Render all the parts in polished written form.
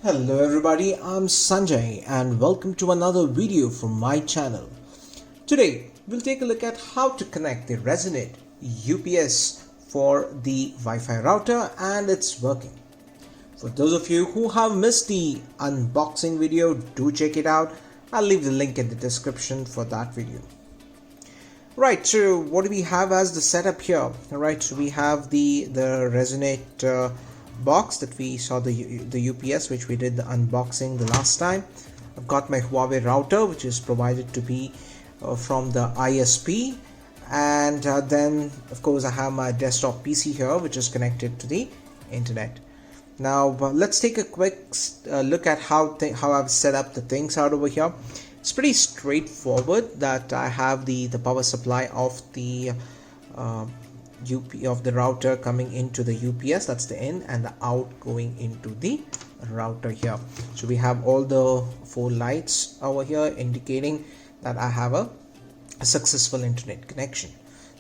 Hello everybody, I'm Sanjay and welcome to another video from my channel. Today we'll take a look at how to connect the Resonate UPS for the Wi-Fi router and it's working. For those of you who have missed the unboxing video, do check it out. I'll leave the link in the description for that video. Right, so what do we have as the setup here? Alright, so we have the Resonate box that we saw, the UPS which we did the unboxing the last time. I've got my Huawei router which is provided to be from the ISP, and then of course I have my desktop PC here which is connected to the internet. Now let's take a quick look at how I've set up the things out over here. It's pretty straightforward that I have the power supply of the of the router coming into the UPS, that's the in, and the out going into the router here. So we have all the 4 lights over here indicating that I have a successful internet connection.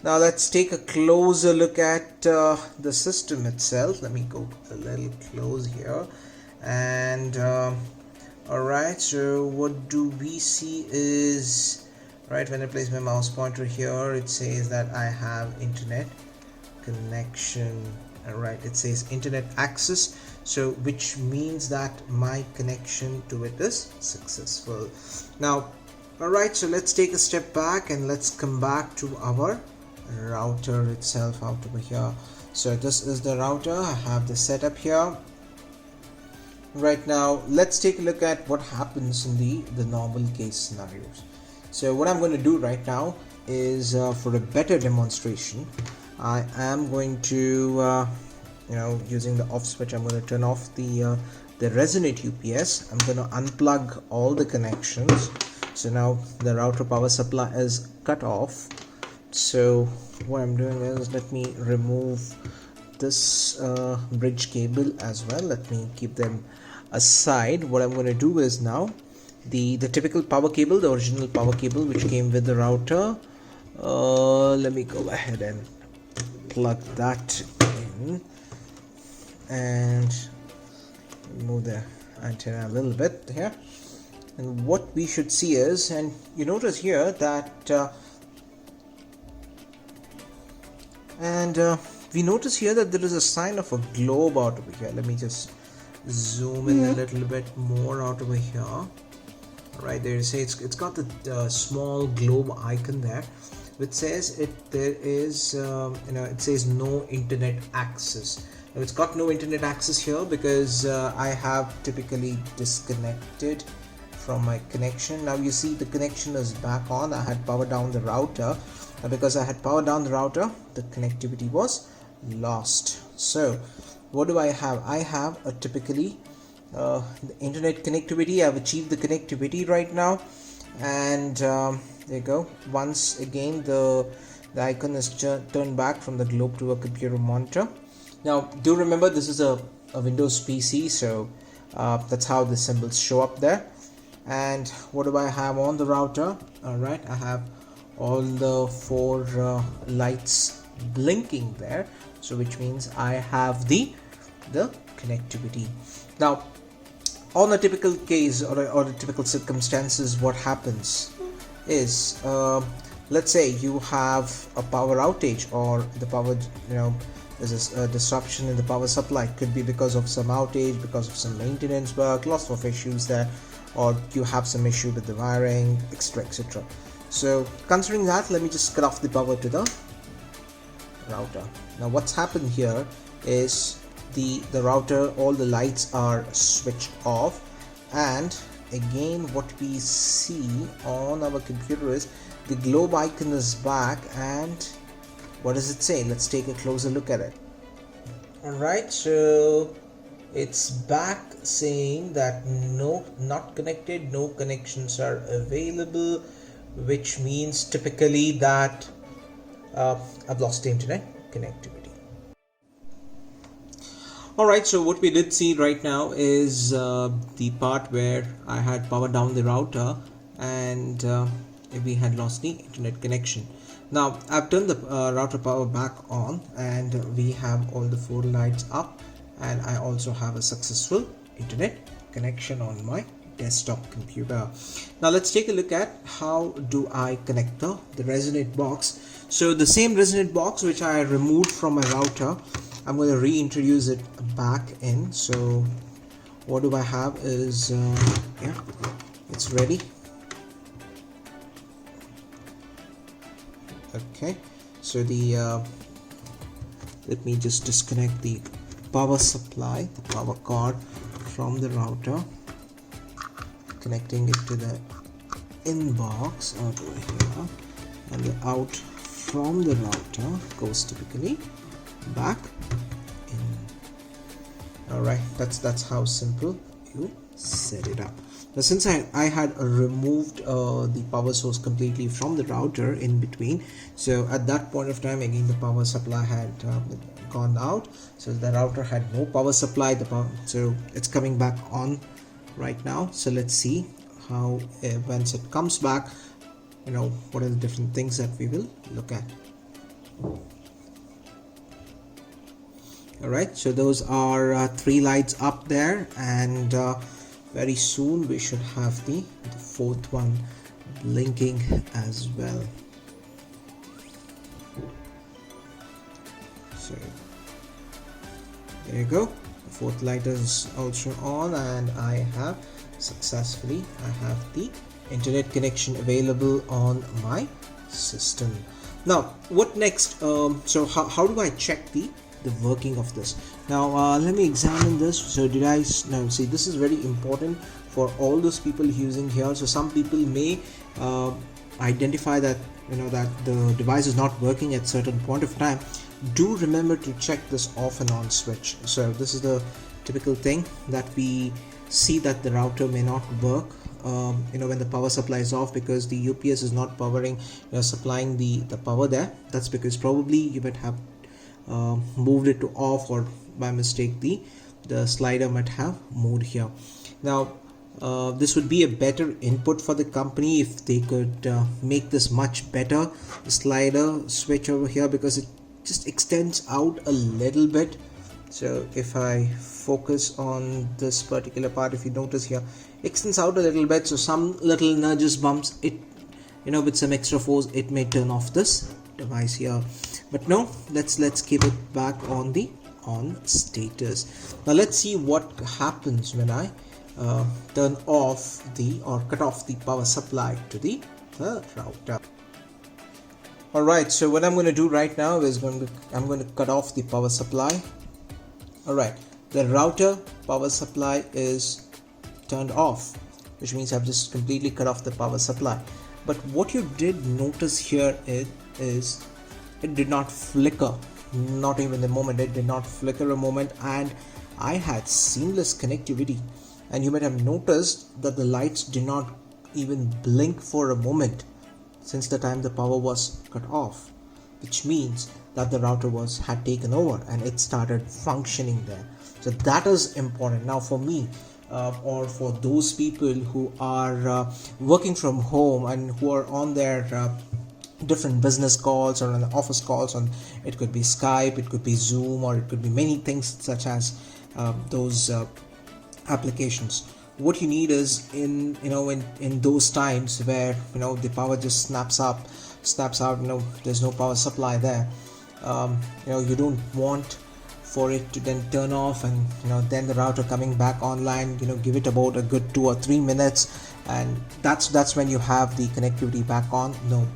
Now let's take a closer look at the system itself. Let me go a little close here, and alright, so what do we see is, right, when I place my mouse pointer here, it says that I have internet connection. Alright, it says internet access, so which means that my connection to it is successful. Now alright, so let's take a step back and let's come back to our router itself out over here. So this is the router. I have the setup here. Right now let's take a look at what happens in the normal case scenarios. So what I'm going to do right now is for a better demonstration, I am going to using the off switch, I'm going to turn off the Resonate UPS. I'm going to unplug all the connections. So now the router power supply is cut off. So what I'm doing is, let me remove this bridge cable as well. Let me keep them aside. What I'm going to do is now the typical power cable, the original power cable which came with the router, let me go ahead and plug that in and move the antenna a little bit here. And what we should see is, and you notice here that we notice here that there is a sign of a globe out over here. Let me just zoom in a little bit more out over here. Right there, say it's got the small globe icon there, which says there is it says no internet access. Now it's got no internet access here because I have typically disconnected from my connection. Now you see the connection is back on. I had powered down the router. Now because I had powered down the router, the connectivity was lost. So what do I have? I have a typically the internet connectivity. I've achieved the connectivity right now, and there you go. Once again the icon is turned back from the globe to a computer monitor. Now do remember this is a Windows PC, so that's how the symbols show up there. And what do I have on the router? Alright, I have all the 4 lights blinking there, so which means I have the connectivity. Now on a typical case or the typical circumstances, what happens is, let's say you have a power outage, or the power, there's a disruption in the power supply. It could be because of some outage, because of some maintenance work, lots of issues there, or you have some issue with the wiring, etc, etc. So considering that, let me just cut off the power to the router. Now what's happened here is the router, all the lights are switched off, and again what we see on our computer is the globe icon is back, and what does it say? Let's take a closer look at it. Alright, so it's back saying that no, not connected, no connections are available, which means typically that I've lost the internet connectivity. Alright, so what we did see right now is the part where I had powered down the router and we had lost the internet connection. Now I've turned the router power back on, and we have all the 4 lights up, and I also have a successful internet connection on my desktop computer. Now let's take a look at how do I connect the Resonate box. So the same Resonate box which I removed from my router, I'm going to reintroduce it back in. So what do I have is yeah, it's ready. Okay, so the let me just disconnect the power supply, the power cord from the router, connecting it to the inbox out over here, and the out from the router goes typically back in. Alright, that's how simple you set it up. Now since I had removed the power source completely from the router in between, so at that point of time again the power supply had gone out, so the router had no power supply, so it's coming back on right now. So let's see how once it comes back, what are the different things that we will look at. Alright, so those are 3 lights up there, and very soon we should have the 4th one blinking as well. So there you go, the 4th light is also on, and I have the internet connection available on my system. Now what next? So how do I check the working of this? Now let me examine this. So did I now see, this is very important for all those people using here. So some people may identify that that the device is not working at certain point of time. Do remember to check this off and on switch. So this is the typical thing that we see, that the router may not work when the power supply is off, because the UPS is not powering, supplying the power there. That's because probably you might have moved it to off, or by mistake the slider might have moved here. Now this would be a better input for the company if they could make this much better, the slider switch over here, because it just extends out a little bit. So if I focus on this particular part, if you notice here, extends out a little bit, so some little nudges, bumps, it with some extra force it may turn off this device here. But no, let's keep it back on the on status. Now let's see what happens when I turn off or cut off the power supply to the router. Alright, so what I'm going to do right now is I'm going to cut off the power supply. Alright, the router power supply is turned off, which means I've just completely cut off the power supply. But what you did notice here is it did not flicker, not even a moment. It did not flicker a moment, and I had seamless connectivity. And you might have noticed that the lights did not even blink for a moment since the time the power was cut off, which means that the router had taken over and it started functioning there. So that is important. Now for me, or for those people who are working from home and who are on their different business calls or on office calls, on it could be Skype, it could be Zoom, or it could be many things such as those applications. What you need is in those times where the power just snaps out, there's no power supply there. You don't want for it to then turn off and then the router coming back online. Give it about a good 2 or 3 minutes, and that's when you have the connectivity back on. No,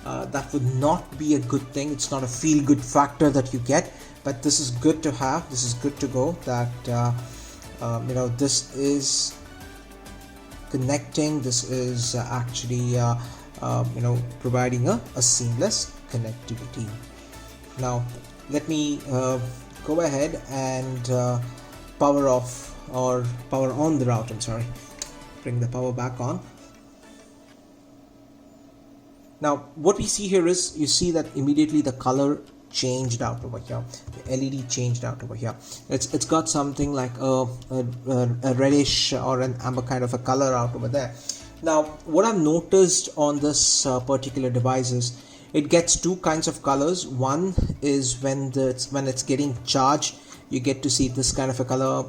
that would not be a good thing. It's not a feel good factor that you get, but this is good to have. This is good to go, that this is connecting. This is actually providing a seamless connectivity. Now let me go ahead and power off or power on the router. Bring the power back on. Now what we see here is, you see that immediately the color changed out over here. The LED changed out over here. It's got something like a reddish or an amber kind of a color out over there. Now what I've noticed on this particular device is it gets 2 kinds of colors. One is when it's getting charged, you get to see this kind of a color,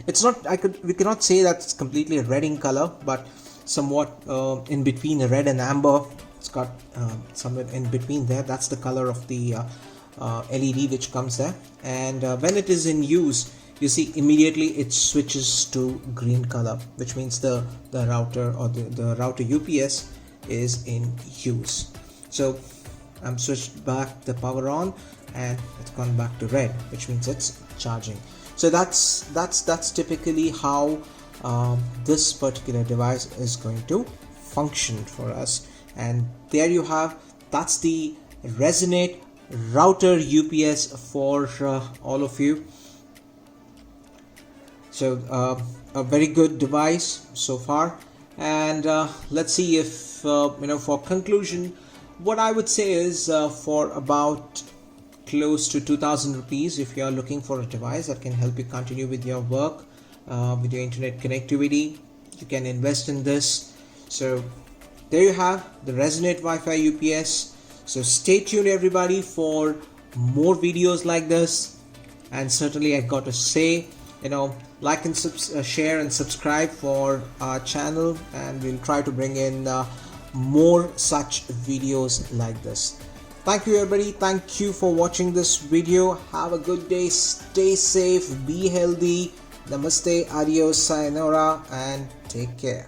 It's not, we cannot say that it's completely red in color, but somewhat in between red and amber. It's got somewhere in between there. That's the color of the LED which comes there. And when it is in use, you see immediately it switches to green color, which means the router or the router UPS is in use. So I'm switched back the power on and it's gone back to red, which means it's charging. So that's typically how this particular device is going to function for us. And there you have, that's the Resonate router UPS for all of you. So a very good device so far. And let's see if for conclusion, what I would say is for about close to 2000 rupees, if you are looking for a device that can help you continue with your work, with your internet connectivity, you can invest in this. So there you have the Resonate Wi-Fi UPS. So stay tuned everybody for more videos like this. And certainly I got to say, like and share and subscribe for our channel, and we'll try to bring in more such videos like this. Thank you everybody. Thank you for watching this video. Have a good day. Stay safe. Be healthy. Namaste. Adios. Sayonara. And take care.